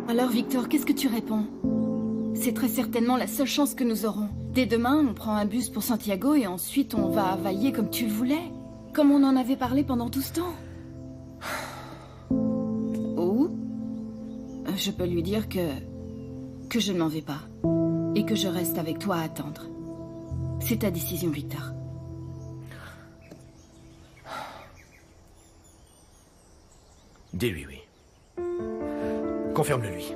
Alors Victor, qu'est-ce que tu réponds? C'est très certainement la seule chance que nous aurons. Dès demain, on prend un bus pour Santiago et ensuite on va à Valle comme tu le voulais. Comme on en avait parlé pendant tout ce temps. Ou je peux lui dire que je ne m'en vais pas. Et que je reste avec toi à attendre. C'est ta décision, Victor. Dis-lui oui. Confirme-le-lui.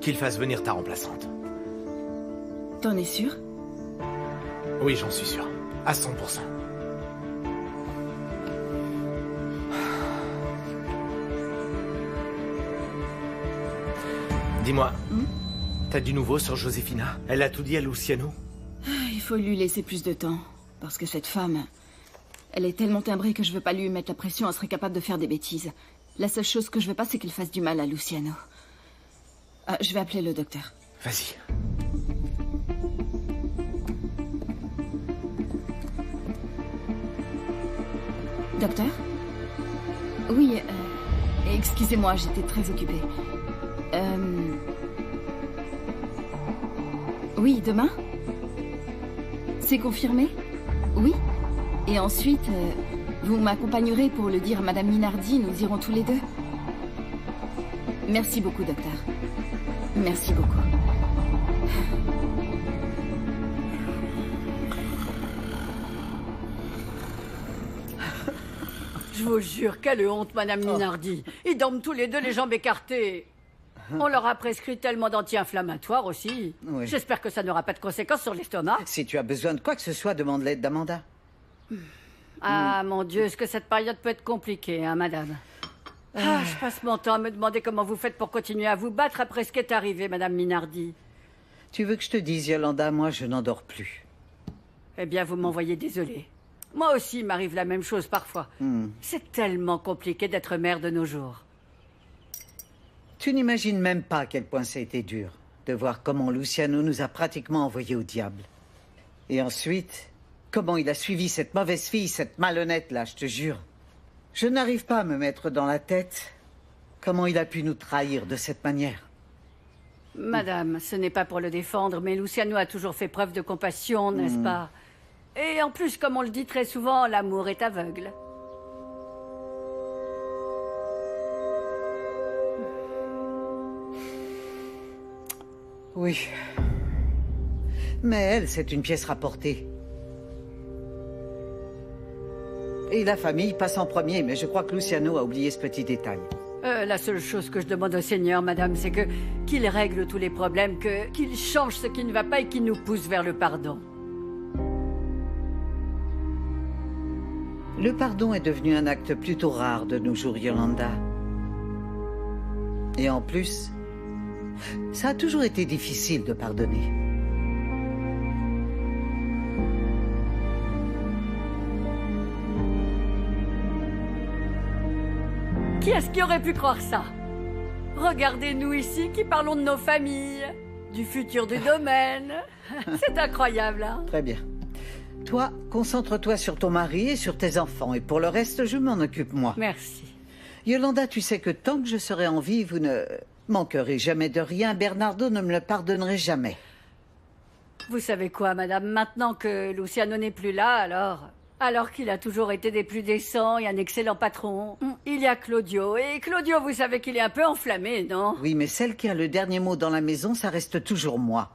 Qu'il fasse venir ta remplaçante. T'en es sûr? Oui, j'en suis sûr. À 100%. Dis-moi, t'as du nouveau sur Josefina? Elle a tout dit à Luciano? Il faut lui laisser plus de temps. Parce que cette femme, elle est tellement timbrée que je veux pas lui mettre la pression, elle serait capable de faire des bêtises. La seule chose que je veux pas, c'est qu'elle fasse du mal à Luciano. Je vais appeler le docteur. Vas-y. Docteur? Oui, excusez-moi, j'étais très occupée. Oui, demain? C'est confirmé? Oui? Et ensuite, vous m'accompagnerez pour le dire à Madame Minardi, nous irons tous les deux. Merci beaucoup, docteur. Merci beaucoup. Je vous jure, quelle honte, Madame Minardi. Ils dorment tous les deux les jambes écartées. On leur a prescrit tellement d'anti-inflammatoires aussi. Oui. J'espère que ça n'aura pas de conséquences sur l'estomac. Si tu as besoin de quoi que ce soit, demande l'aide d'Amanda. Ah, mon Dieu, est-ce que cette période peut être compliquée, hein, madame? Je passe mon temps à me demander comment vous faites pour continuer à vous battre après ce qui est arrivé, Madame Minardi. Tu veux que je te dise, Yolanda, moi, je n'endors plus. Eh bien, vous m'envoyez désolée. Moi aussi, il m'arrive la même chose parfois. C'est tellement compliqué d'être mère de nos jours. Tu n'imagines même pas à quel point ça a été dur de voir comment Luciano nous a pratiquement envoyés au diable. Et ensuite, comment il a suivi cette mauvaise fille, cette malhonnête-là, je te jure. Je n'arrive pas à me mettre dans la tête comment il a pu nous trahir de cette manière. Madame, ce n'est pas pour le défendre, mais Luciano a toujours fait preuve de compassion, n'est-ce pas? Et en plus, comme on le dit très souvent, l'amour est aveugle. Oui. Mais elle, c'est une pièce rapportée. Et la famille passe en premier, mais je crois que Luciano a oublié ce petit détail. La seule chose que je demande au Seigneur, madame, c'est qu'il règle tous les problèmes, qu'il change ce qui ne va pas et qu'il nous pousse vers le pardon. Le pardon est devenu un acte plutôt rare de nos jours, Yolanda. Et en plus, ça a toujours été difficile de pardonner. Qui est-ce qui aurait pu croire ça? Regardez-nous ici qui parlons de nos familles, du futur du domaine. C'est incroyable, hein? Très bien. Toi, concentre-toi sur ton mari et sur tes enfants. Et pour le reste, je m'en occupe, moi. Merci. Yolanda, tu sais que tant que je serai en vie, vous ne manquerez jamais de rien. Bernardo ne me le pardonnerait jamais. Vous savez quoi, madame? Maintenant que Luciano n'est plus là, alors qu'il a toujours été des plus décents et un excellent patron, il y a Claudio. Et Claudio, vous savez qu'il est un peu enflammé, non? Oui, mais celle qui a le dernier mot dans la maison, ça reste toujours moi.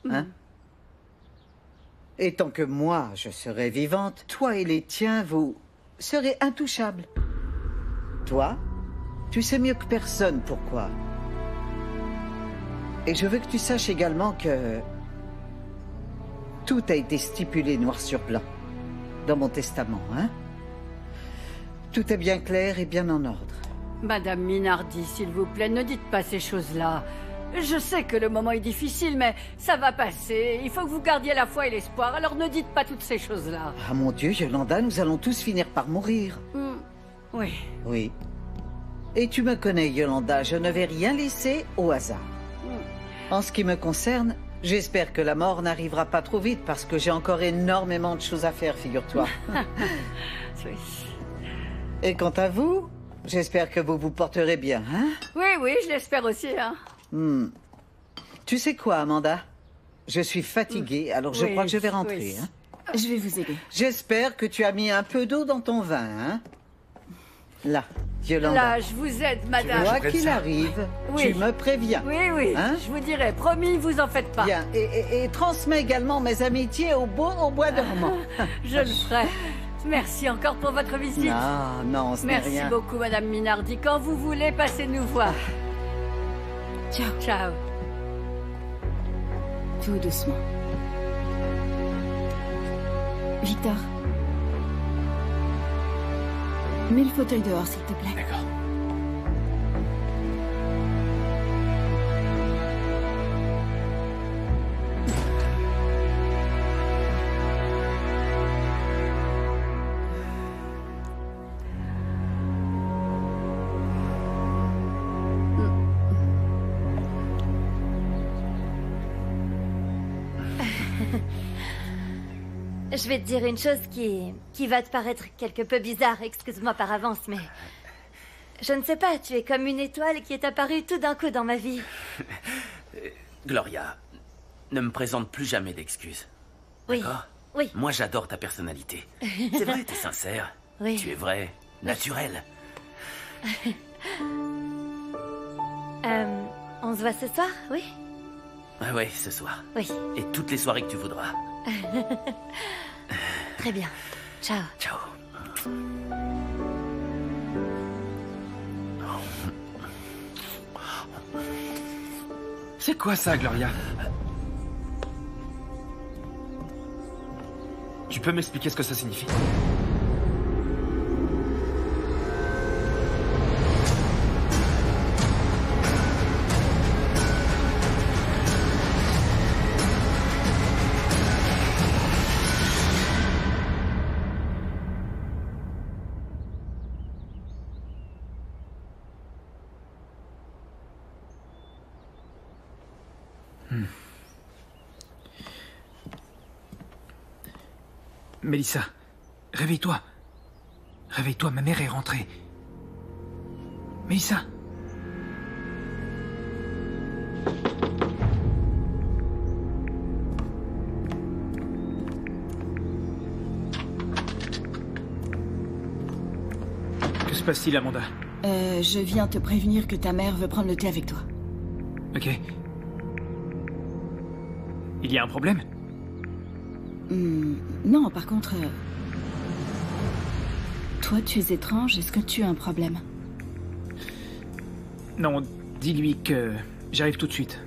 Hein? Et tant que moi, je serai vivante, toi et les tiens, vous serez intouchables. Toi, tu sais mieux que personne pourquoi. Et je veux que tu saches également que tout a été stipulé noir sur blanc dans mon testament, hein? Tout est bien clair et bien en ordre. Madame Minardi, s'il vous plaît, ne dites pas ces choses-là. Je sais que le moment est difficile, mais ça va passer. Il faut que vous gardiez la foi et l'espoir, alors ne dites pas toutes ces choses-là. Ah mon Dieu, Yolanda, nous allons tous finir par mourir. Oui. Oui. Et tu me connais, Yolanda, je ne vais rien laisser au hasard. En ce qui me concerne, j'espère que la mort n'arrivera pas trop vite parce que j'ai encore énormément de choses à faire, figure-toi. Oui. Et quant à vous, j'espère que vous vous porterez bien, hein? Oui, je l'espère aussi, hein. Tu sais quoi, Amanda? Je suis fatiguée, alors je Oui, crois que je vais rentrer, oui. hein? Je vais vous aider. J'espère que tu as mis un peu d'eau dans ton vin, hein? Là, Yolanda. Là, je vous aide, madame. Quoi prenne qu'il ça. arrive, Oui. tu me préviens. Oui, Hein? je vous dirai. Promis, vous en faites pas. Bien, et transmets également mes amitiés au bois dormant. Je le ferai. Merci encore pour votre visite. Non, ce n'est Merci rien. beaucoup, madame Minardi. Quand vous voulez, passez nous voir. Ciao. Ciao. Tout doucement. Victor. Mets le fauteuil dehors, s'il te plaît. D'accord. Je vais te dire une chose qui va te paraître quelque peu bizarre, excuse-moi par avance, mais... Je ne sais pas, tu es comme une étoile qui est apparue tout d'un coup dans ma vie. Gloria, ne me présente plus jamais d'excuses. Oui, D'accord? oui, Moi, j'adore ta personnalité. C'est vrai, t'es sincère. oui. Tu es vrai, naturel. On se voit ce soir, oui? Ouais, ce soir. Oui, Et toutes les soirées que tu voudras. très bien. Ciao. Ciao. C'est quoi ça, Gloria? Tu peux m'expliquer ce que ça signifie? Mélissa, réveille-toi. Réveille-toi, ma mère est rentrée. Mélissa. Que se passe-t-il, Amanda? Je viens te prévenir que ta mère veut prendre le thé avec toi. Ok. Il y a un problème? Non, par contre... Toi, tu es étrange. Est-ce que tu as un problème? Non, dis-lui que j'arrive tout de suite.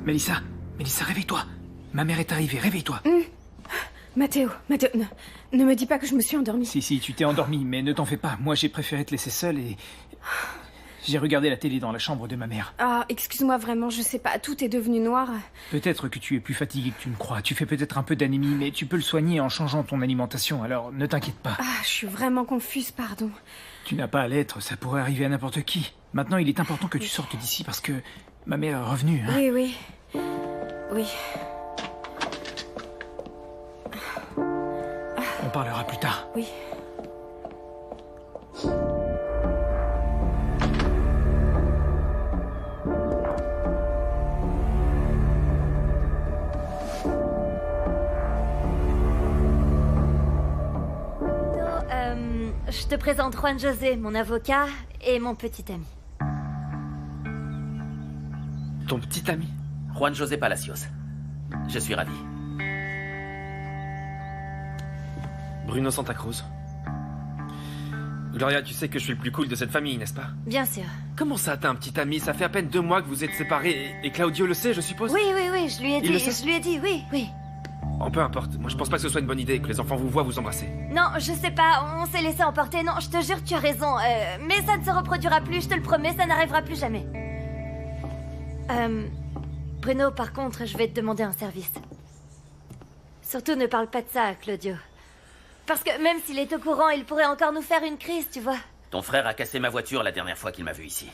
Mélissa, réveille-toi. Ma mère est arrivée, réveille-toi. Mathéo, ne me dis pas que je me suis endormie. Si, tu t'es endormie, mais ne t'en fais pas. Moi, j'ai préféré te laisser seule et... J'ai regardé la télé dans la chambre de ma mère. Ah, excuse-moi vraiment, je sais pas, tout est devenu noir. Peut-être que tu es plus fatiguée que tu ne crois. Tu fais peut-être un peu d'anémie, mais tu peux le soigner en changeant ton alimentation, alors ne t'inquiète pas. Ah, je suis vraiment confuse, pardon. Tu n'as pas à l'être, ça pourrait arriver à n'importe qui. Maintenant, il est important que tu sortes d'ici parce que ma mère est revenue. Hein. Oui. On parlera plus tard. Oui. Je te présente Juan José, mon avocat, et mon petit ami. Ton petit ami? Juan José Palacios. Je suis ravi. Bruno Santa Cruz. Gloria, tu sais que je suis le plus cool de cette famille, n'est-ce pas? Bien sûr. Comment ça, t'as un petit ami? Ça fait à peine 2 mois que vous êtes séparés et Claudio le sait, je suppose? Oui, je lui ai Il le dit, sait oui. Oh, peu importe. Moi, je pense pas que ce soit une bonne idée que les enfants vous voient vous embrasser. Non, je sais pas, on s'est laissé emporter. Non, je te jure, tu as raison. Mais ça ne se reproduira plus, je te le promets, ça n'arrivera plus jamais. Bruno, par contre, je vais te demander un service. Surtout ne parle pas de ça à Claudio. Parce que même s'il est au courant, il pourrait encore nous faire une crise, tu vois. Ton frère a cassé ma voiture la dernière fois qu'il m'a vu ici.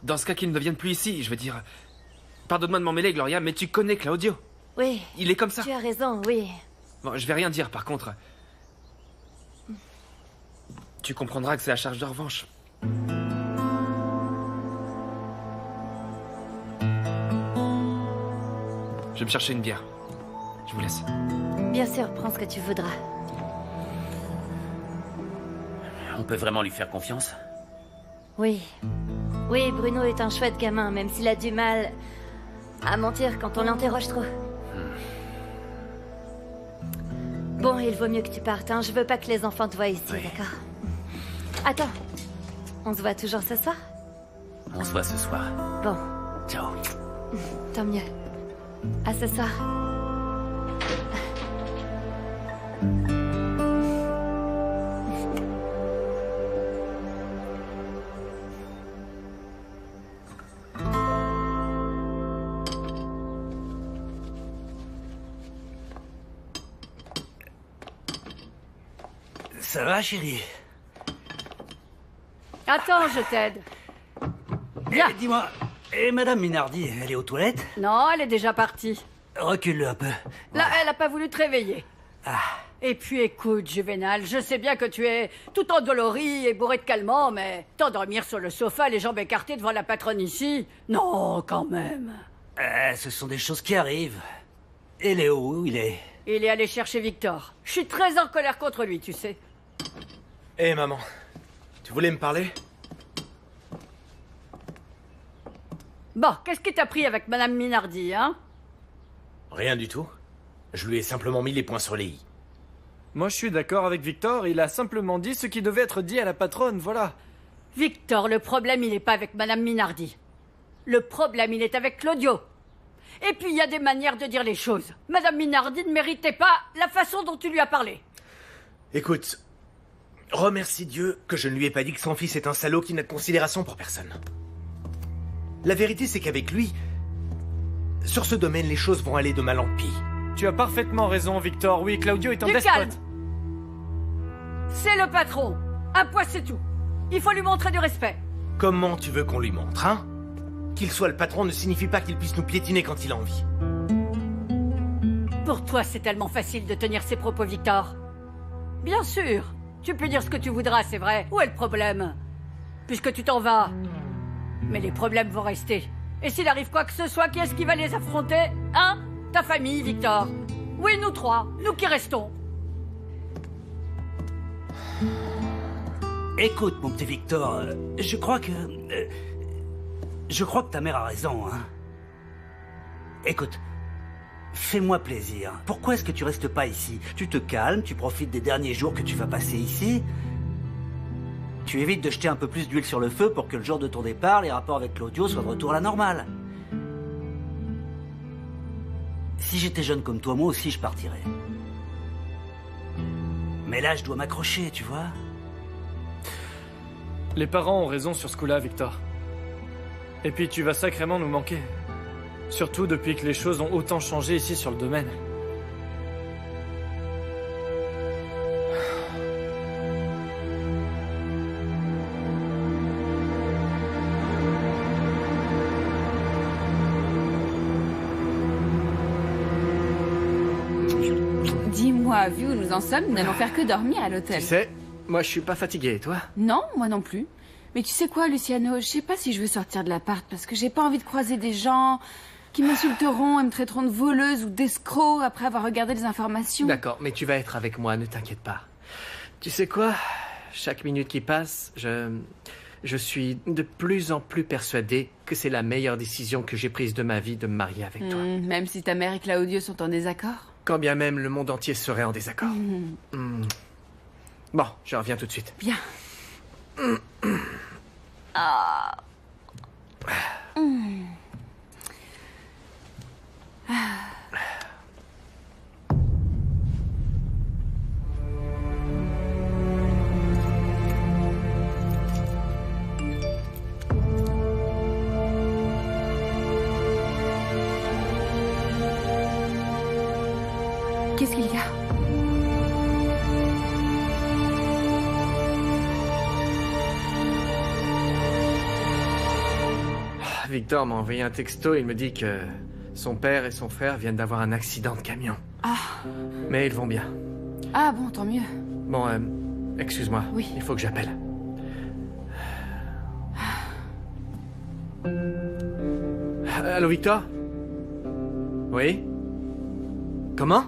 Dans ce cas qu'il ne vienne plus ici, je veux dire... Pardonne-moi de m'en mêler, Gloria, mais tu connais Claudio. Oui. Il est comme ça. Tu as raison, oui. Bon, je vais rien dire, par contre. Tu comprendras que c'est la charge de revanche. Je vais me chercher une bière. Je vous laisse. Bien sûr, prends ce que tu voudras. On peut vraiment lui faire confiance? Oui. Oui, Bruno est un chouette gamin, même s'il a du mal à mentir quand on l'interroge trop. Bon, il vaut mieux que tu partes, hein. Je veux pas que les enfants te voient ici, Oui. d'accord? Attends. On se voit toujours ce soir? On se voit ce soir. Bon, Ciao. tant mieux. À ce soir. Ça va, chérie? Attends, je t'aide. Viens. Dis-moi, et Madame Minardi, elle est aux toilettes? Non, elle est déjà partie. Recule-le un peu. Là, elle a pas voulu te réveiller. Et puis écoute, Juvénal, je sais bien que tu es tout endolori et bourré de calmants, mais t'endormir sur le sofa, les jambes écartées devant la patronne ici? Non, quand même. Ce sont des choses qui arrivent. Et Léo, où il est? Il est allé chercher Victor. Je suis très en colère contre lui, tu sais. Hé, maman. Tu voulais me parler? Bon, qu'est-ce qui t'a pris avec Madame Minardi, hein? Rien du tout. Je lui ai simplement mis les points sur les i. Moi, je suis d'accord avec Victor. Il a simplement dit ce qui devait être dit à la patronne, voilà. Victor, le problème, il n'est pas avec Madame Minardi. Le problème, il est avec Claudio. Et puis, il y a des manières de dire les choses. Madame Minardi ne méritait pas la façon dont tu lui as parlé. Écoute, remercie Dieu que je ne lui ai pas dit que son fils est un salaud qui n'a de considération pour personne. La vérité, c'est qu'avec lui, sur ce domaine, les choses vont aller de mal en pis. Tu as parfaitement raison, Victor. Oui, Claudio est un Du despote. calme. C'est le patron. Un point, c'est tout. Il faut lui montrer du respect. Comment tu veux qu'on lui montre, hein? Qu'il soit le patron ne signifie pas qu'il puisse nous piétiner quand il a envie. Pour toi, c'est tellement facile de tenir ses propos, Victor. Bien sûr. Tu peux dire ce que tu voudras, c'est vrai. Où est le problème? Puisque tu t'en vas. Mais les problèmes vont rester. Et s'il arrive quoi que ce soit, qui est-ce qui va les affronter? Hein? Ta famille, Victor. Oui, nous trois. Nous qui restons. Écoute, mon petit Victor, je crois que ta mère a raison, hein. Écoute, fais-moi plaisir. Pourquoi est-ce que tu restes pas ici? Tu te calmes, tu profites des derniers jours que tu vas passer ici. Tu évites de jeter un peu plus d'huile sur le feu pour que le jour de ton départ, les rapports avec Claudio soient de retour à la normale. Si j'étais jeune comme toi, moi aussi je partirais. Mais là, je dois m'accrocher, tu vois. Les parents ont raison sur ce coup-là, Victor. Et puis tu vas sacrément nous manquer. Surtout depuis que les choses ont autant changé ici sur le domaine. Dis-moi, vu où nous en sommes, nous n'allons faire que dormir à l'hôtel. Tu sais, moi je suis pas fatigué, et toi? Non, moi non plus. Mais tu sais quoi, Luciano, je sais pas si je veux sortir de l'appart parce que j'ai pas envie de croiser des gens qui m'insulteront et me traiteront de voleuse ou d'escroc après avoir regardé les informations. D'accord, mais tu vas être avec moi, ne t'inquiète pas. Tu sais quoi? Chaque minute qui passe, je suis de plus en plus persuadé que c'est la meilleure décision que j'ai prise de ma vie de me marier avec toi. Même si ta mère et Claudio sont en désaccord. Quand bien même le monde entier serait en désaccord. Bon, je reviens tout de suite. Bien. Qu'est-ce qu'il y a? Victor m'a envoyé un texto, il me dit que son père et son frère viennent d'avoir un accident de camion. Ah. Mais ils vont bien. Ah bon, tant mieux. Bon, excuse-moi. Oui. Il faut que j'appelle. Allô, Victor? Oui? Comment?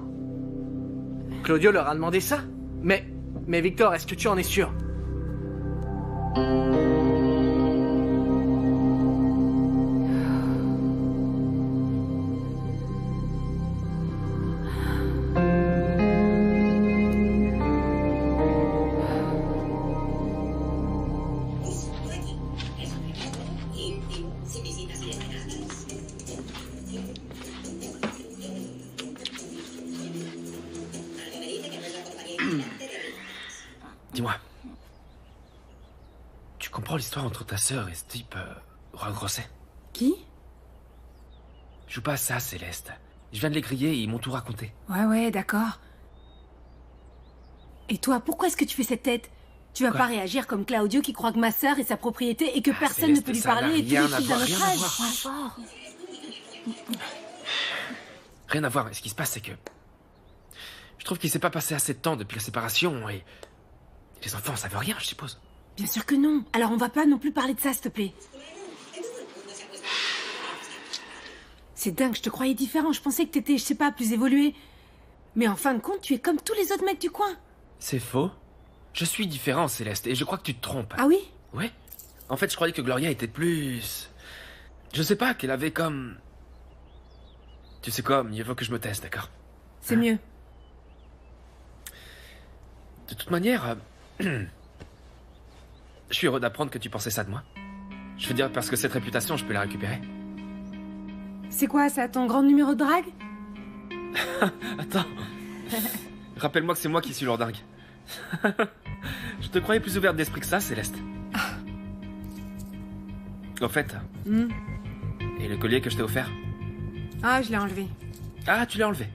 Claudio leur a demandé ça? Mais Victor, est-ce que tu en es sûr? Dis-moi. Tu comprends l'histoire entre ta sœur et ce type, Juan Grosset? Qui? Joue pas à ça, Céleste. Je viens de les griller et ils m'ont tout raconté. Ouais, d'accord. Et toi, pourquoi est-ce que tu fais cette tête? Tu vas Quoi? pas réagir comme Claudio qui croit que ma sœur est sa propriété et que personne Céleste, ne peut lui ça n'a parler et tous rien les à filles d'un voir, autre rien à âge. voir. Ouais, fort. Rien à voir, mais ce qui se passe, c'est que... Je trouve qu'il s'est pas passé assez de temps depuis la séparation et... Les enfants, ça veut rien, je suppose. Bien sûr que non. Alors on va pas non plus parler de ça, s'il te plaît. C'est dingue, je te croyais différent. Je pensais que t'étais, je sais pas, plus évolué. Mais en fin de compte, tu es comme tous les autres mecs du coin. C'est faux. Je suis différent, Céleste, et je crois que tu te trompes. Ah oui? Ouais. En fait, je croyais que Gloria était plus... Je sais pas, qu'elle avait comme... Tu sais quoi, mieux vaut que je me teste, d'accord? C'est mieux. De toute manière... Je suis heureux d'apprendre que tu pensais ça de moi. Je veux dire, parce que cette réputation, je peux la récupérer. C'est quoi, ça, ton grand numéro de drague? Attends. Rappelle-moi que c'est moi qui suis lourdingue. Je te croyais plus ouverte d'esprit que ça, Céleste. Au fait... Et le collier que je t'ai offert? Ah, je l'ai enlevé. Ah, tu l'as enlevé.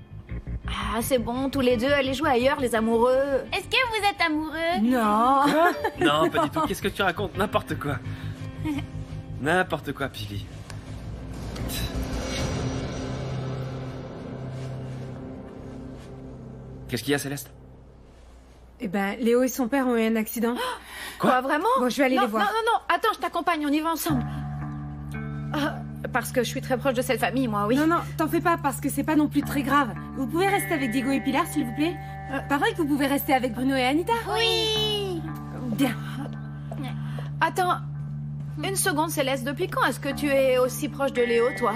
Ah, c'est bon, tous les deux, allez jouer ailleurs, les amoureux. Est-ce que vous êtes amoureux? Non. Non, pas du tout. Qu'est-ce que tu racontes? N'importe quoi. N'importe quoi, Pili. Qu'est-ce qu'il y a, Céleste? Eh ben, Léo et son père ont eu un accident. Quoi, vraiment? Bon, je vais aller non, les voir. Non, attends, je t'accompagne, on y va ensemble. Parce que je suis très proche de cette famille, moi, oui. Non, t'en fais pas, parce que c'est pas non plus très grave. Vous pouvez rester avec Diego et Pilar, s'il vous plaît? Pareil que vous pouvez rester avec Bruno et Anita? Oui. Bien. Attends, une seconde, Céleste, depuis quand est-ce que tu es aussi proche de Léo, toi?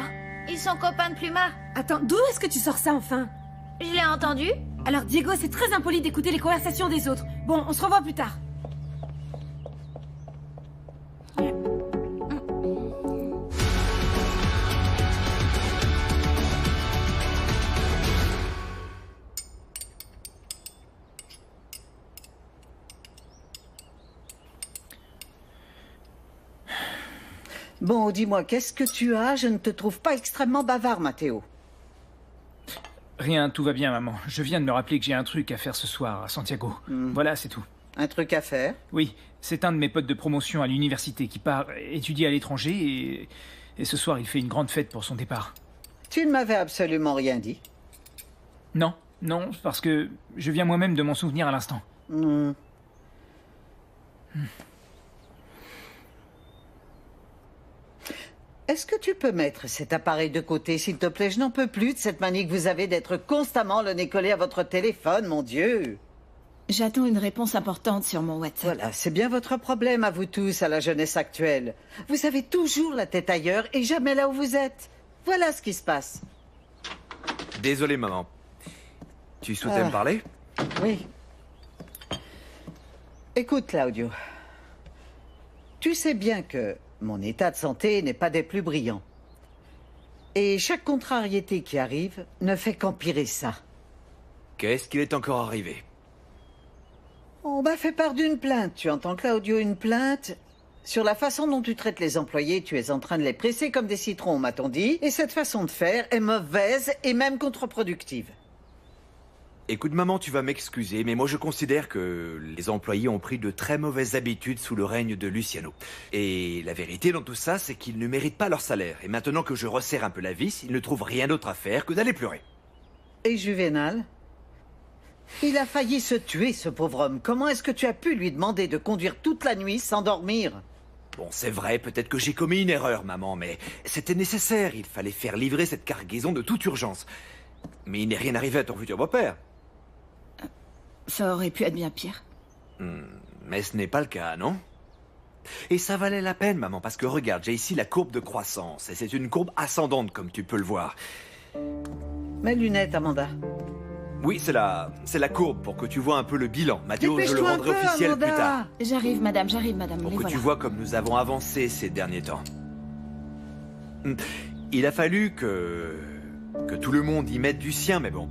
Ils sont copains de Plumard. Attends, d'où est-ce que tu sors ça, enfin? Je l'ai entendu. Alors, Diego, c'est très impoli d'écouter les conversations des autres. Bon, on se revoit plus tard. Bon, dis-moi, qu'est-ce que tu as? Je ne te trouve pas extrêmement bavard, Matteo. Rien, tout va bien, maman. Je viens de me rappeler que j'ai un truc à faire ce soir à Santiago. Voilà, c'est tout. Un truc à faire? Oui, c'est un de mes potes de promotion à l'université qui part étudier à l'étranger et ce soir il fait une grande fête pour son départ. Tu ne m'avais absolument rien dit. Non, parce que je viens moi-même de m'en souvenir à l'instant. Est-ce que tu peux mettre cet appareil de côté, s'il te plaît? Je n'en peux plus de cette manie que vous avez d'être constamment le nez collé à votre téléphone, mon Dieu. J'attends une réponse importante sur mon WhatsApp. Voilà, c'est bien votre problème à vous tous, à la jeunesse actuelle. Vous avez toujours la tête ailleurs et jamais là où vous êtes. Voilà ce qui se passe. Désolé, maman. Tu souhaitais me parler? Oui. Écoute, Claudio. Tu sais bien que mon état de santé n'est pas des plus brillants. Et chaque contrariété qui arrive ne fait qu'empirer ça. Qu'est-ce qu'il est encore arrivé? On m'a fait part d'une plainte. Tu entends, Claudio, une plainte? Sur la façon dont tu traites les employés, tu es en train de les presser comme des citrons, m'a-t-on dit. Et cette façon de faire est mauvaise et même contre-productive. Écoute, maman, tu vas m'excuser, mais moi je considère que les employés ont pris de très mauvaises habitudes sous le règne de Luciano. Et la vérité dans tout ça, c'est qu'ils ne méritent pas leur salaire. Et maintenant que je resserre un peu la vis, ils ne trouvent rien d'autre à faire que d'aller pleurer. Et Juvénal? Il a failli se tuer, ce pauvre homme. Comment est-ce que tu as pu lui demander de conduire toute la nuit sans dormir? Bon, c'est vrai, peut-être que j'ai commis une erreur, maman, mais c'était nécessaire. Il fallait faire livrer cette cargaison de toute urgence. Mais il n'est rien arrivé à ton futur beau-père. Ça aurait pu être bien pire. Mais ce n'est pas le cas, non? Et ça valait la peine, maman, parce que regarde, j'ai ici la courbe de croissance, et c'est une courbe ascendante, comme tu peux le voir. Mes lunettes, Amanda. Oui, c'est la courbe, pour que tu vois un peu le bilan. Mathéo, je le Dépêche-toi un rendrai peu, officiel Amanda. plus tard. J'arrive, madame. Pour Les que voilà. tu vois comme nous avons avancé ces derniers temps. Il a fallu que tout le monde y mette du sien, mais bon.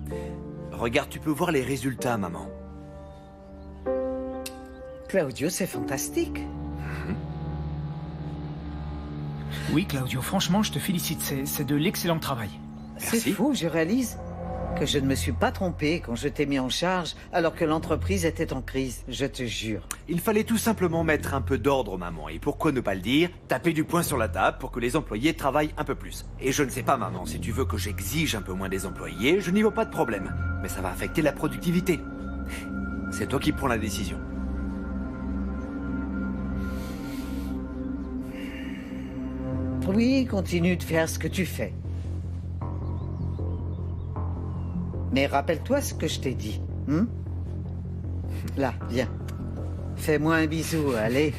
Regarde, tu peux voir les résultats, maman. Claudio, c'est fantastique. Oui, Claudio, franchement, je te félicite. C'est de l'excellent travail. C'est fou, je réalise que je ne me suis pas trompé quand je t'ai mis en charge alors que l'entreprise était en crise, je te jure. Il fallait tout simplement mettre un peu d'ordre, maman. Et pourquoi ne pas le dire? Taper du poing sur la table pour que les employés travaillent un peu plus. Et je ne sais pas, maman, si tu veux que j'exige un peu moins des employés, je n'y vois pas de problème. Mais ça va affecter la productivité. C'est toi qui prends la décision. Oui, continue de faire ce que tu fais. Mais rappelle-toi ce que je t'ai dit. Là, viens. Fais-moi un bisou, allez.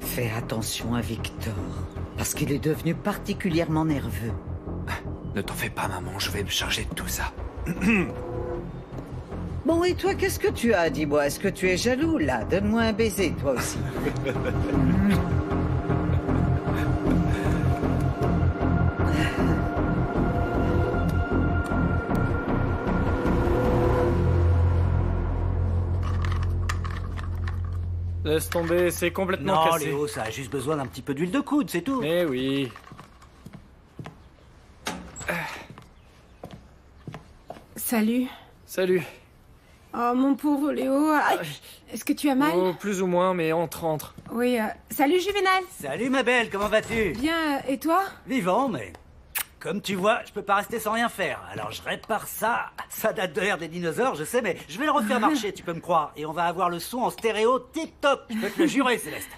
Fais attention à Victor, parce qu'il est devenu particulièrement nerveux. Ne t'en fais pas, maman, je vais me charger de tout ça. Bon, et toi, qu'est-ce que tu as? Dis-moi, est-ce que tu es jaloux, là? Donne-moi un baiser, toi aussi. Laisse tomber, c'est complètement Non, cassé. Léo, ça a juste besoin d'un petit peu d'huile de coude, c'est tout. Mais oui. Salut. Salut. Oh, mon pauvre Léo. Aïe. Est-ce que tu as mal? Oh, plus ou moins, mais entre. Oui, salut Juvénal. Salut ma belle, comment vas-tu? Bien, et toi? Vivant, mais comme tu vois, je peux pas rester sans rien faire. Alors je répare ça. Ça date de l'ère des dinosaures, je sais, mais je vais le refaire marcher, tu peux me croire. Et on va avoir le son en stéréo tip-top. Je peux te le jurer, Céleste.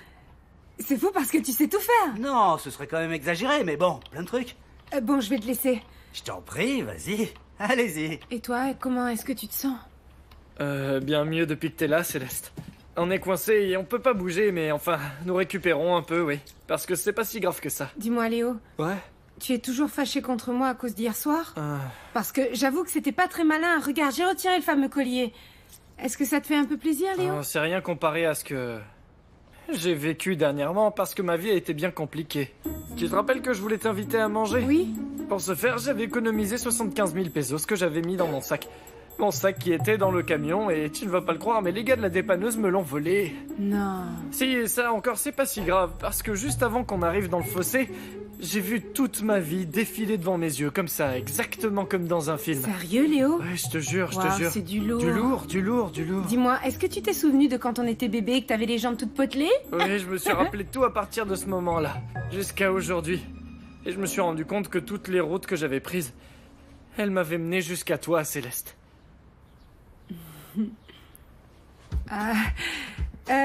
C'est fou parce que tu sais tout faire. Non, ce serait quand même exagéré, mais bon, plein de trucs. Bon, je vais te laisser. Je t'en prie, vas-y. Allez-y. Et toi, comment est-ce que tu te sens? Bien mieux depuis que t'es là, Céleste. On est coincé et on peut pas bouger, mais enfin, nous récupérons un peu, oui. Parce que c'est pas si grave que ça. Dis-moi, Léo. Ouais. Tu es toujours fâché contre moi à cause d'hier soir? Parce que j'avoue que c'était pas très malin. Regarde, j'ai retiré le fameux collier. Est-ce que ça te fait un peu plaisir, Léo? C'est rien comparé à ce que j'ai vécu dernièrement parce que ma vie a été bien compliquée. Tu te rappelles que je voulais t'inviter à manger? Oui. Pour ce faire, j'avais économisé 75 000 pesos que j'avais mis dans mon sac. Mon sac qui était dans le camion et tu ne vas pas le croire, mais les gars de la dépanneuse me l'ont volé. Non. Si, ça encore, c'est pas si grave parce que juste avant qu'on arrive dans le fossé, j'ai vu toute ma vie défiler devant mes yeux, comme ça, exactement comme dans un film. Sérieux, Léo? Ouais, je te jure, je te Waouh, jure. c'est du lourd. Du lourd. Dis-moi, est-ce que tu t'es souvenu de quand on était bébé et que t'avais les jambes toutes potelées? Oui, je me suis rappelé de tout à partir de ce moment-là, jusqu'à aujourd'hui. Et je me suis rendu compte que toutes les routes que j'avais prises, elles m'avaient mené jusqu'à toi, Céleste.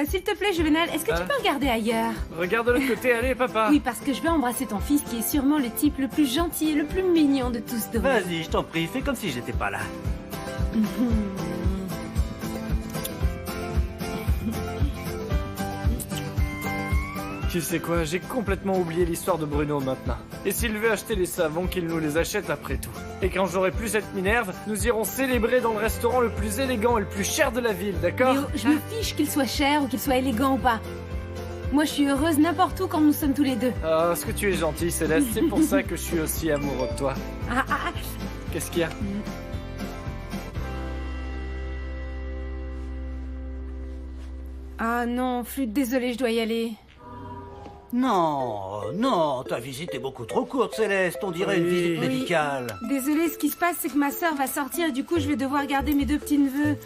S'il te plaît, Juvénal, est-ce que tu peux regarder ailleurs? Regarde de l'autre côté, allez, papa. Oui, parce que je vais embrasser ton fils qui est sûrement le type le plus gentil et le plus mignon de tous dehors. Vas-y, je t'en prie, fais comme si j'étais pas là. Tu sais quoi, j'ai complètement oublié l'histoire de Bruno maintenant. Et s'il veut acheter les savons, qu'il nous les achète après tout. Et quand j'aurai plus cette Minerve, nous irons célébrer dans le restaurant le plus élégant et le plus cher de la ville, d'accord? Léo, je me fiche qu'il soit cher ou qu'il soit élégant ou pas. Moi, je suis heureuse n'importe où quand nous sommes tous les deux. Ah, est-ce que tu es gentil, Céleste? C'est pour ça que je suis aussi amoureux de toi. Qu'est-ce qu'il y a? Ah non, Flûte, désolée, je dois y aller. Non, non, ta visite est beaucoup trop courte, Céleste. On dirait une visite Oui. médicale. Désolée, ce qui se passe, c'est que ma sœur va sortir et du coup, je vais devoir garder mes 2 petits-neveux.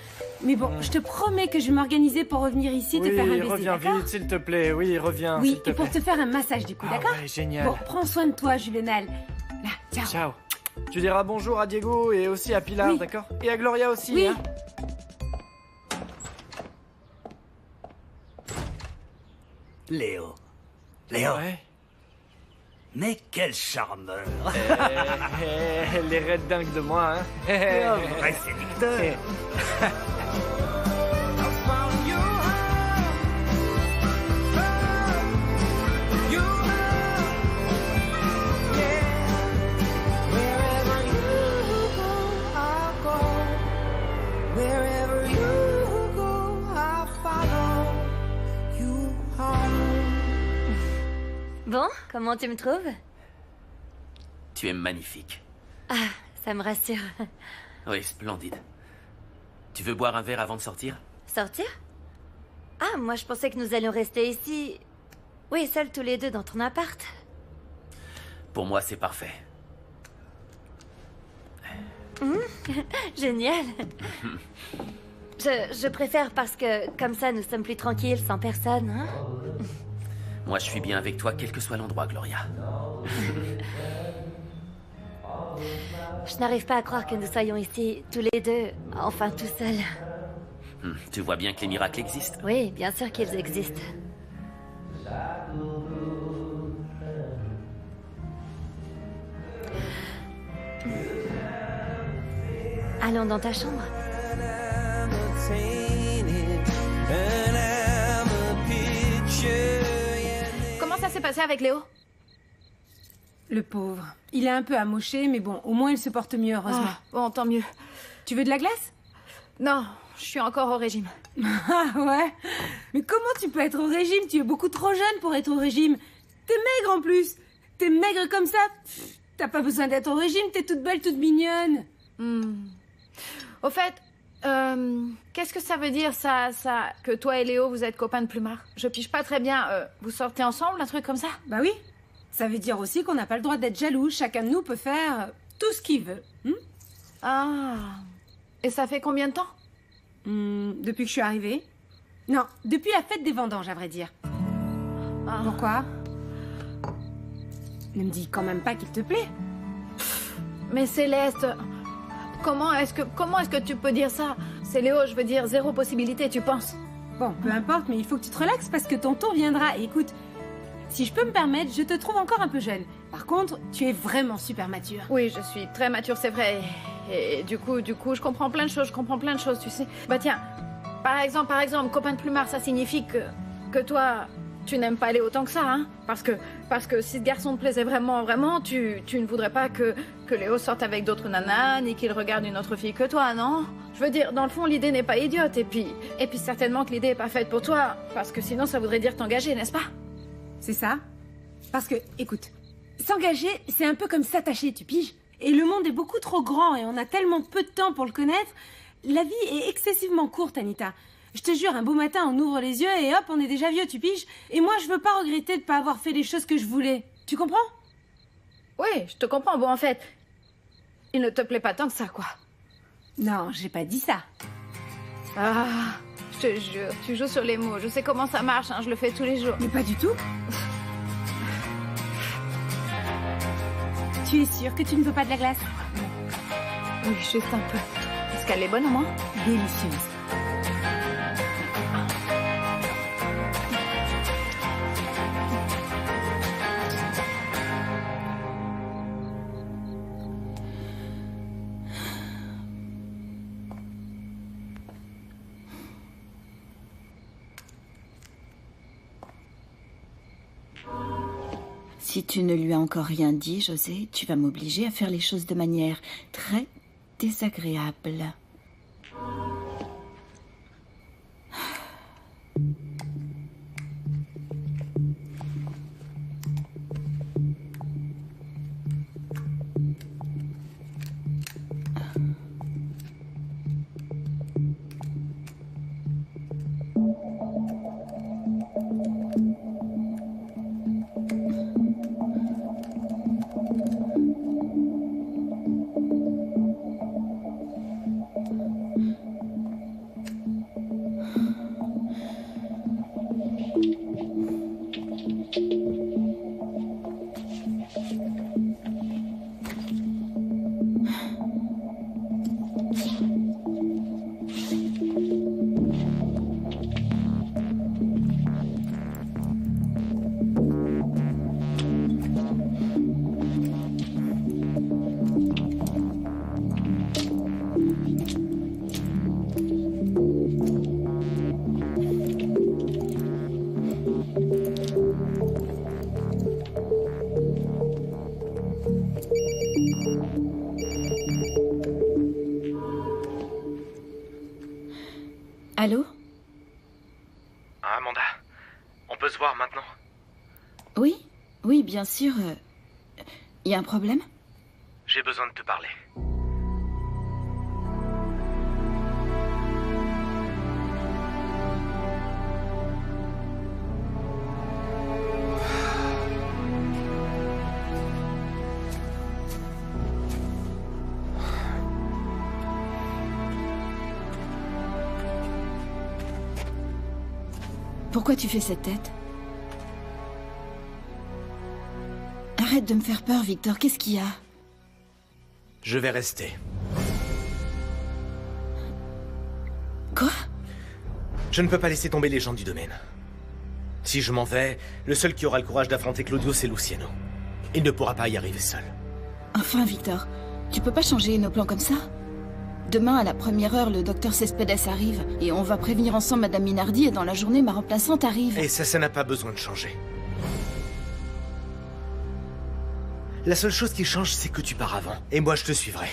Mais bon, je te promets que je vais m'organiser pour revenir ici, te faire un Oui, baiser, reviens d'accord? vite, s'il te plaît. Oui, reviens, Oui, s'il te et pour plaît. te faire un massage du coup, d'accord? Ouais, génial. Bon, prends soin de toi, Juvénal. Là, ciao. Ciao. Tu diras bonjour à Diego et aussi à Pilar, Oui. d'accord? Et à Gloria aussi, Oui. hein. Léo. Léo. Ouais. Mais quel charmeur. Les raids dingues de moi, hein. Un vrai séducteur. Bon, comment tu me trouves? Tu es magnifique. Ah, ça me rassure. Oui, splendide. Tu veux boire un verre avant de sortir? Sortir? Ah, moi je pensais que nous allions rester ici. Oui, seuls tous les deux dans ton appart. Pour moi, c'est parfait. Génial. Je préfère parce que comme ça nous sommes plus tranquilles, sans personne, hein? Moi, je suis bien avec toi, quel que soit l'endroit, Gloria. Je n'arrive pas à croire que nous soyons ici, tous les deux, enfin tout seuls. Tu vois bien que les miracles existent. Oui, bien sûr qu'ils existent. Allons dans ta chambre. Comment ça s'est passé avec Léo? Le pauvre. Il est un peu amoché, mais bon, au moins il se porte mieux, heureusement. Ah, bon, tant mieux. Tu veux de la glace? Non, je suis encore au régime. Ah ouais? Mais comment tu peux être au régime? Tu es beaucoup trop jeune pour être au régime. T'es maigre en plus. T'es maigre comme ça. Pff, t'as pas besoin d'être au régime, t'es toute belle, toute mignonne. Au fait, qu'est-ce que ça veut dire ça, que toi et Léo vous êtes copains de plumard? Je pige pas très bien. Vous sortez ensemble, un truc comme ça? Bah oui. Ça veut dire aussi qu'on n'a pas le droit d'être jaloux. Chacun de nous peut faire tout ce qu'il veut. Ah. Et ça fait combien de temps? Depuis que je suis arrivée. Non, depuis la fête des vendanges, à vrai dire. Pourquoi? Ne me dis quand même pas qu'il te plaît. Mais Céleste, comment est-ce que tu peux dire ça? C'est Léo, je veux dire, zéro possibilité, tu penses? Bon, peu importe, mais il faut que tu te relaxes parce que ton tour viendra. Et écoute, si je peux me permettre, je te trouve encore un peu jeune. Par contre, tu es vraiment super mature. Oui, je suis très mature, c'est vrai. Et du coup, je comprends plein de choses, tu sais. Bah tiens, par exemple, copain de plumard, ça signifie que toi, tu n'aimes pas Léo autant que ça, hein? Parce que si ce garçon te plaisait vraiment, tu ne voudrais pas que Léo sorte avec d'autres nanas, ni qu'il regarde une autre fille que toi, non? Je veux dire, dans le fond, l'idée n'est pas idiote, et puis certainement que l'idée est pas faite pour toi, parce que sinon ça voudrait dire t'engager, n'est-ce pas? C'est ça? Parce que, écoute, s'engager, c'est un peu comme s'attacher, tu piges? Et le monde est beaucoup trop grand et on a tellement peu de temps pour le connaître. La vie est excessivement courte, Anita. Je te jure, un beau matin, on ouvre les yeux et hop, on est déjà vieux, tu piges? Et moi, je veux pas regretter de pas avoir fait les choses que je voulais. Tu comprends? Oui, je te comprends. Bon, en fait, il ne te plaît pas tant que ça, quoi. Non, j'ai pas dit ça. Ah, je te jure, tu joues sur les mots. Je sais comment ça marche, hein, je le fais tous les jours. Mais pas du tout. Tu es sûre que tu ne veux pas de la glace? Oui, juste un peu. Est-ce qu'elle est bonne au moins? Délicieuse. Si tu ne lui as encore rien dit, José, tu vas m'obliger à faire les choses de manière très désagréable. Amanda, on peut se voir maintenant? Oui, oui, bien sûr. Y a un problème? J'ai besoin de te parler. Pourquoi tu fais cette tête? Arrête de me faire peur, Victor. Qu'est-ce qu'il y a? Je vais rester. Quoi? Je ne peux pas laisser tomber les gens du domaine. Si je m'en vais, le seul qui aura le courage d'affronter Claudio, c'est Luciano. Il ne pourra pas y arriver seul. Enfin, Victor, tu peux pas changer nos plans comme ça? Demain, à la première heure, le docteur Cespedes arrive. Et on va prévenir ensemble Madame Minardi et dans la journée, ma remplaçante arrive. Et ça n'a pas besoin de changer. La seule chose qui change, c'est que tu pars avant. Et moi, je te suivrai.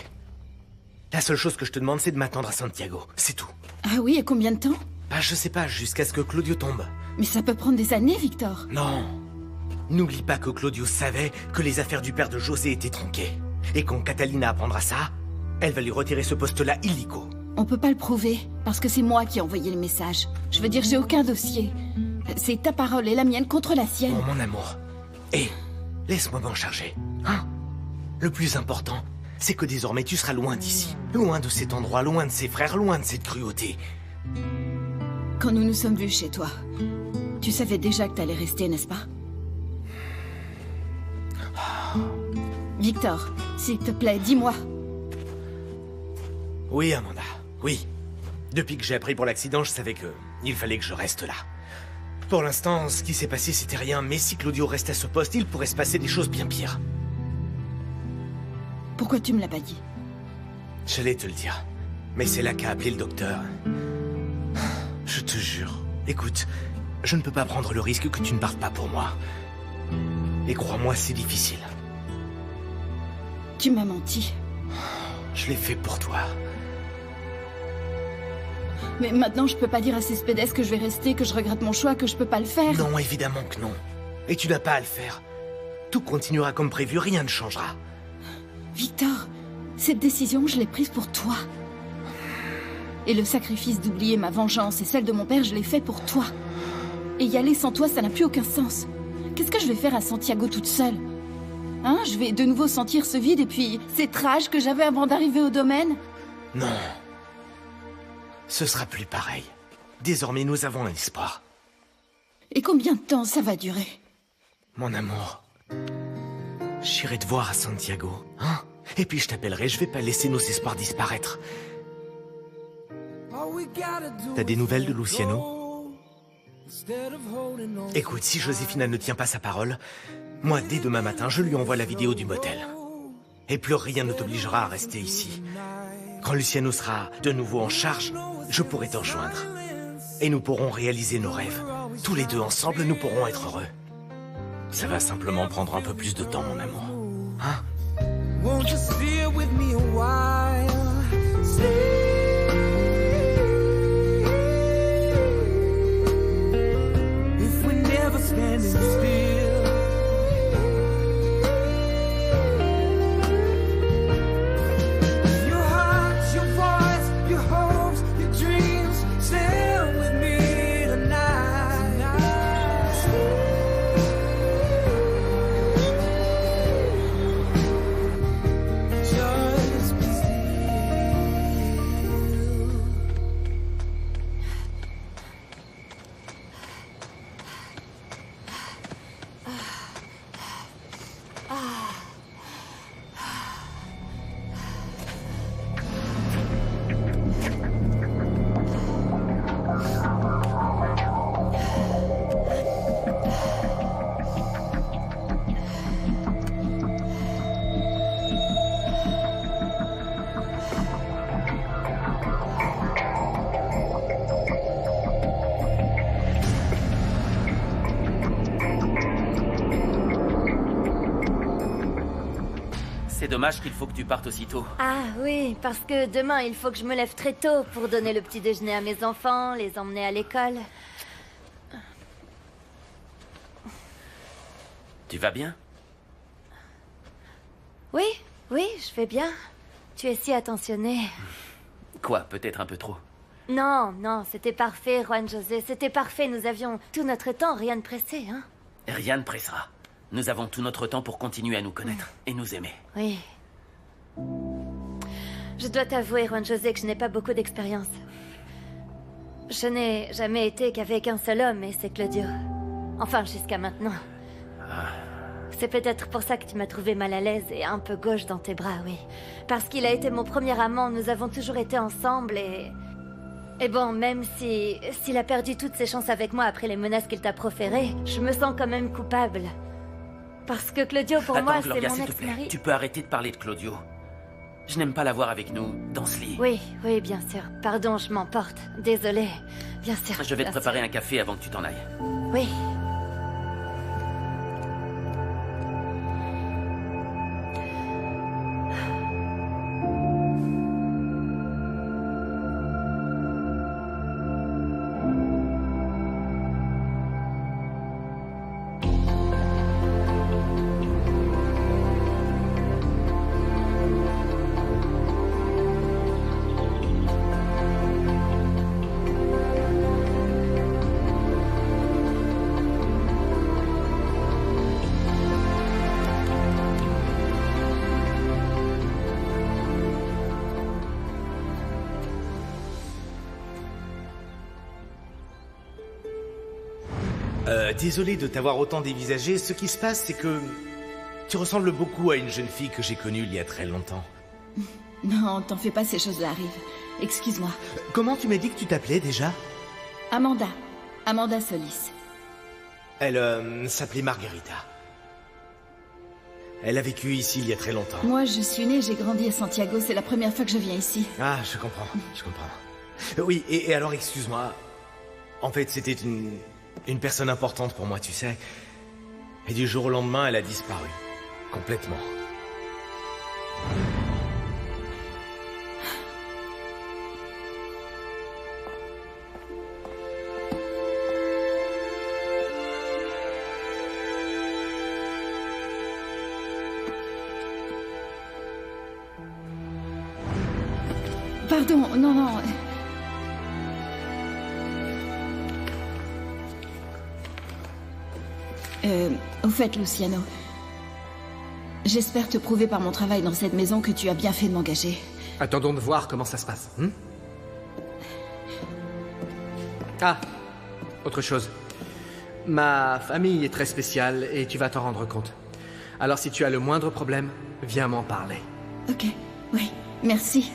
La seule chose que je te demande, c'est de m'attendre à Santiago. C'est tout. Ah oui, et combien de temps? Bah, je sais pas, jusqu'à ce que Claudio tombe. Mais ça peut prendre des années, Victor. Non. N'oublie pas que Claudio savait que les affaires du père de José étaient tronquées. Et quand Catalina apprendra ça, elle va lui retirer ce poste-là illico. On peut pas le prouver, parce que c'est moi qui ai envoyé le message. Je veux dire, j'ai aucun dossier. C'est ta parole et la mienne contre la sienne. Oh, mon amour. Et laisse-moi m'en charger. Hein? Le plus important, c'est que désormais tu seras loin d'ici. Loin de cet endroit, loin de ses frères, loin de cette cruauté. Quand nous nous sommes vus chez toi, tu savais déjà que t'allais rester, n'est-ce pas? Victor, s'il te plaît, dis-moi. Oui, Amanda, oui. Depuis que j'ai appris pour l'accident, je savais que il fallait que je reste là. Pour l'instant, ce qui s'est passé, c'était rien, mais si Claudio reste à ce poste, il pourrait se passer des choses bien pires. Pourquoi tu me l'as pas dit? J'allais te le dire, mais c'est là qu'a appelé le docteur. Je te jure, écoute, je ne peux pas prendre le risque que tu ne partes pas pour moi. Et crois-moi, c'est difficile. Tu m'as menti. Je l'ai fait pour toi. Mais maintenant, je peux pas dire à Cespedes que je vais rester, que je regrette mon choix, que je peux pas le faire. Non, évidemment que non. Et tu n'as pas à le faire. Tout continuera comme prévu, rien ne changera. Victor, cette décision, je l'ai prise pour toi. Et le sacrifice d'oublier ma vengeance et celle de mon père, je l'ai fait pour toi. Et y aller sans toi, ça n'a plus aucun sens. Qu'est-ce que je vais faire à Santiago toute seule? Hein? Je vais de nouveau sentir ce vide et puis cette rage que j'avais avant d'arriver au domaine? Non. Ce sera plus pareil. Désormais, nous avons un espoir. Et combien de temps ça va durer? Mon amour, j'irai te voir à Santiago, hein? Et puis je t'appellerai, je vais pas laisser nos espoirs disparaître. T'as des nouvelles de Luciano? Écoute, si Josefina ne tient pas sa parole, moi, dès demain matin, je lui envoie la vidéo du motel. Et plus rien ne t'obligera à rester ici. Quand Luciano sera de nouveau en charge, je pourrai t'en joindre. Et nous pourrons réaliser nos rêves. Tous les deux ensemble, nous pourrons être heureux. Ça va simplement prendre un peu plus de temps, mon amour. Hein? Won't you stay with me a while? Stay. If we're never standing still. Your heart, your voice, your hopes, your dreams, stay with me tonight. Just be still. C'est dommage qu'il faut que tu partes aussitôt. Ah oui, parce que demain, il faut que je me lève très tôt pour donner le petit déjeuner à mes enfants, les emmener à l'école. Tu vas bien? Oui, oui, je vais bien. Tu es si attentionné. Quoi, peut-être un peu trop? Non, non, c'était parfait, Juan José, c'était parfait. Nous avions tout notre temps, rien de pressé, hein. Rien ne pressera. Nous avons tout notre temps pour continuer à nous connaître et nous aimer. Oui. Je dois t'avouer, Juan José, que je n'ai pas beaucoup d'expérience. Je n'ai jamais été qu'avec un seul homme, et c'est Claudio. Enfin, jusqu'à maintenant. C'est peut-être pour ça que tu m'as trouvé mal à l'aise et un peu gauche dans tes bras, oui. Parce qu'il a été mon premier amant, nous avons toujours été ensemble et... Et bon, même s'il a perdu toutes ses chances avec moi après les menaces qu'il t'a proférées, je me sens quand même coupable. Parce que Claudio, pour moi, c'est Gloria, mon s'il te plaît, ex-mari. tu peux arrêter de parler de Claudio. Je n'aime pas l'avoir avec nous dans ce lit. Oui, oui, bien sûr. Pardon, je m'emporte. Désolée. Bien sûr. Je vais te bien préparer un café avant que tu t'en ailles. sûr. Oui. Désolé de t'avoir autant dévisagé. Ce qui se passe, c'est que tu ressembles beaucoup à une jeune fille que j'ai connue il y a très longtemps. Non, t'en fais pas, ces choses-là arrivent. Excuse-moi. Comment tu m'as dit que tu t'appelais déjà? Amanda. Amanda Solis. Elle s'appelait Margarita. Elle a vécu ici il y a très longtemps. Moi, je suis née, j'ai grandi à Santiago, c'est la première fois que je viens ici. Ah, je comprends, je comprends. Oui, et alors excuse-moi. En fait, c'était une personne importante pour moi, tu sais. Et du jour au lendemain, elle a disparu. Complètement. Pardon, non, non. Au fait, Luciano, j'espère te prouver par mon travail dans cette maison que tu as bien fait de m'engager. Attendons de voir comment ça se passe. Ah, autre chose. Ma famille est très spéciale et tu vas t'en rendre compte. Alors si tu as le moindre problème, viens m'en parler. Ok, oui, merci.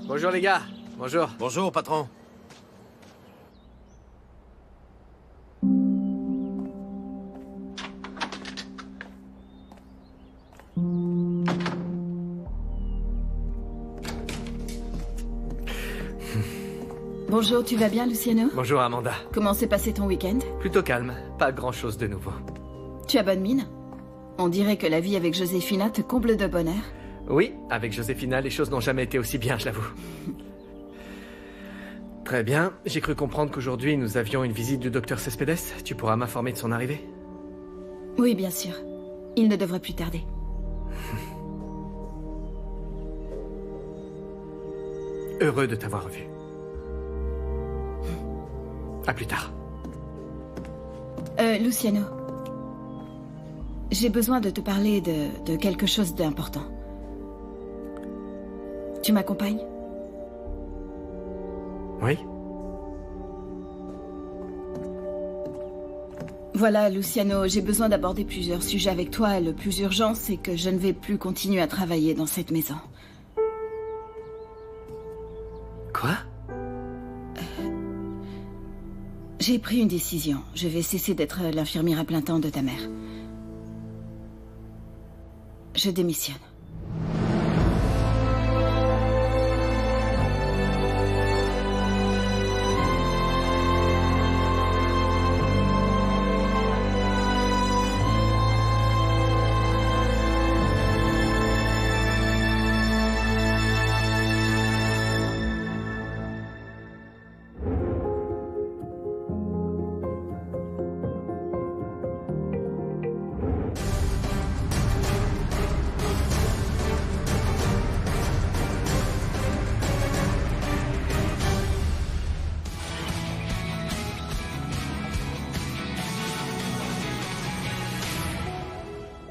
Bonjour les gars, bonjour. Bonjour patron. Bonjour, tu vas bien, Luciano? Bonjour Amanda. Comment s'est passé ton week-end? Plutôt calme, pas grand-chose de nouveau. Tu as bonne mine? On dirait que la vie avec Josefina te comble de bonheur. Oui, avec Josefina, les choses n'ont jamais été aussi bien, je l'avoue. Très bien, j'ai cru comprendre qu'aujourd'hui nous avions une visite du docteur Cespedes. Tu pourras m'informer de son arrivée? Oui, bien sûr. Il ne devrait plus tarder. Heureux de t'avoir revu. À plus tard. Luciano. J'ai besoin de te parler de quelque chose d'important. Tu m'accompagnes? Oui. Voilà, Luciano, j'ai besoin d'aborder plusieurs sujets avec toi. Le plus urgent, c'est que je ne vais plus continuer à travailler dans cette maison. Quoi? J'ai pris une décision. Je vais cesser d'être l'infirmière à plein temps de ta mère. Je démissionne.